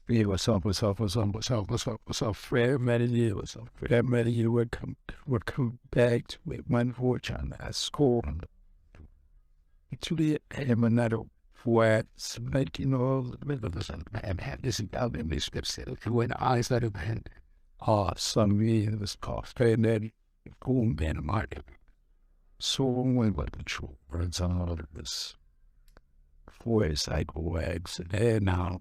Hey, what's up, Fred Manager? What's up, Fred Manager? Welcome back to one more channel. I score. Actually, I am another word, but I'm having this about in this episode. When I started, some it was called Fred Manager, cool man, market. So when what the true words are, this four cycle wags, and now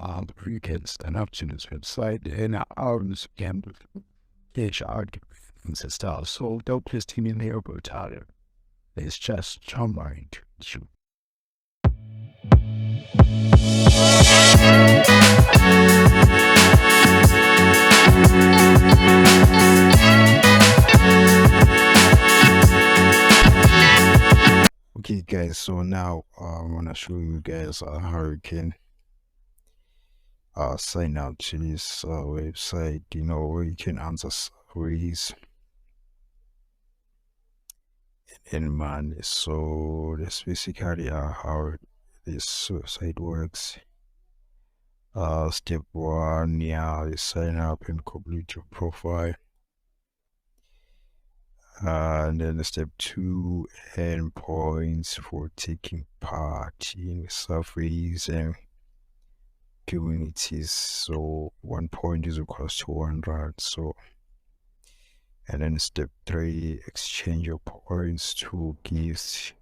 you can stand up to this website, and ours can catch arguments and stuff. So don't just tune in here about Tyler. It's just charming to you. Okay guys, so now I want to show you guys how you can sign out to this website, where you can answer surveys and money. So that's basically how this website works. Step one, yeah, you sign up and complete your profile. And then step two, earn points for taking part in surveys and communities. So 1 point is equals to R1. So, and then step three, exchange your points to gifts,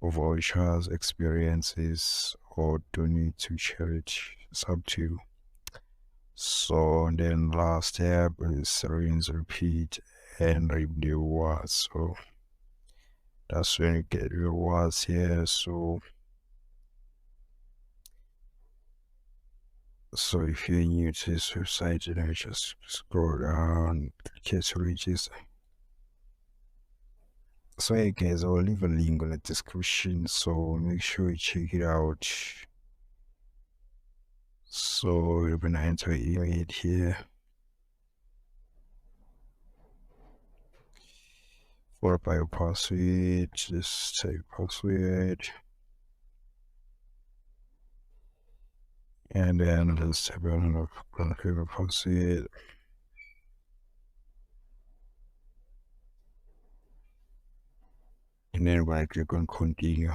vouchers, experiences, or donate to charity. It's up to you. So, and then last step is rinse, repeat, and reap the rewards. So that's when you get rewards here. So if you're new to this website, just scroll down, click to register. So yeah guys, I'll leave a link in the description, so make sure you check it out. So you're gonna enter your email here, followed by your password. Just type password, and then let's type another password. And then we're actually going to continue.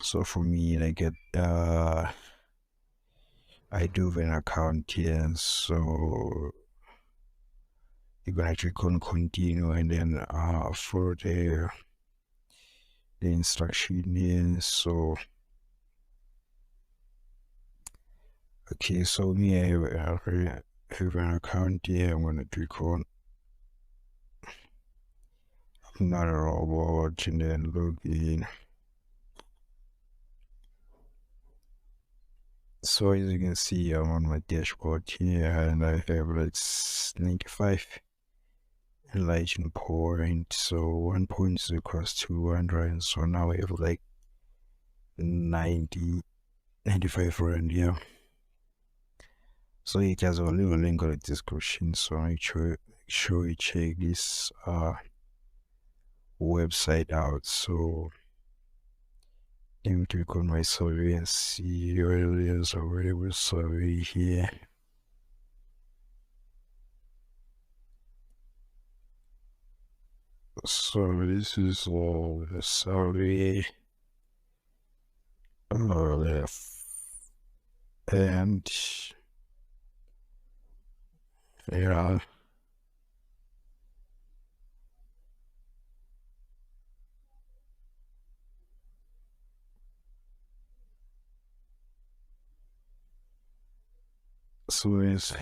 So for me, I do have an account here, so you're gonna actually continue, and then for the instruction here. So okay, so me, I have an account here. I'm gonna click on I'm not a robot, and then log in. So as you can see, I'm on my dashboard here, and I have like 95 enlightened point. So 1 point is equals to 200. So now we have like 95 rand, yeah. So it has a little link in the description. So make sure you check this website out. So let me click on my survey and see where there's a available survey here. So this is all the survey left, and yeah, so it's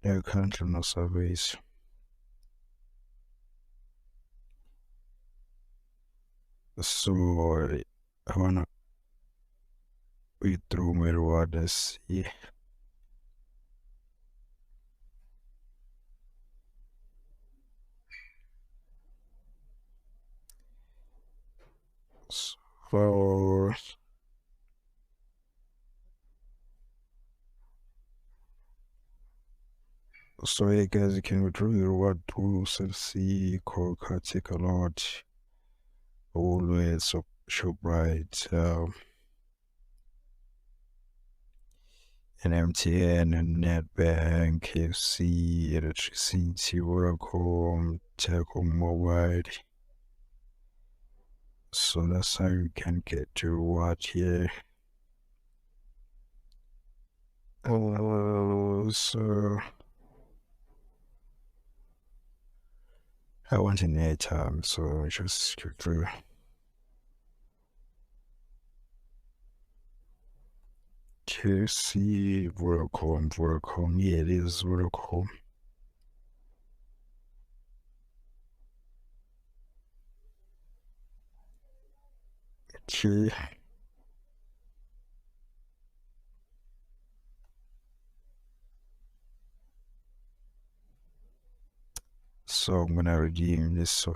there are currently no surveys. So I wanna read through my reward and see. So yeah guys, you can withdraw your reward through CC, call, take a lot, always. So ShopRite, and MTN and NetBank, KFC, Electricity, Vodacom, Telcom Mobile. So that's how you can get to what here. So I want an airtime, so just go through. KFC, Vodacom, yeah, it is Vodacom. Okay. So I'm gonna redeem this one.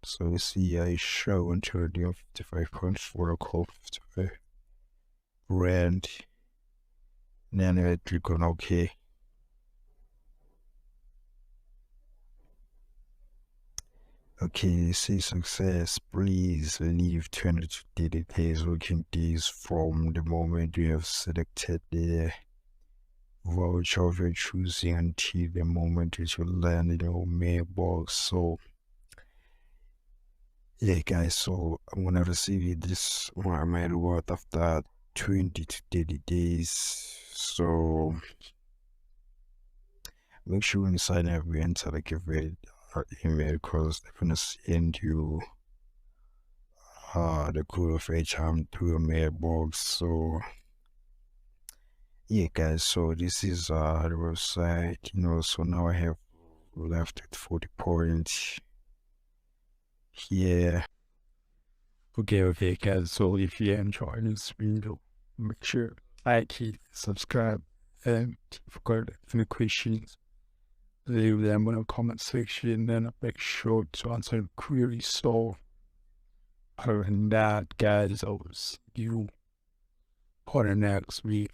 So you see I show until redeem 55 points for a call 55 brand. Then I click on OK. Okay, see success. Please leave 20 to 30 days working days from the moment you have selected the voucher of your choosing until the moment it will land in your mailbox. So yeah guys, so I'm gonna receive this my reward after 20 to 30 days. So make sure when you sign up you enter like a very email, because they're gonna send you the code of HM to your mailbox. So yeah guys, so this is the website, so now I have left at 40 points. Yeah. Okay, guys. So if you enjoyed this video, make sure like it, subscribe, and if you've got any questions, leave them in the comment section, and I'll make sure to answer the queries. So other than that, guys, I will see you on the next video.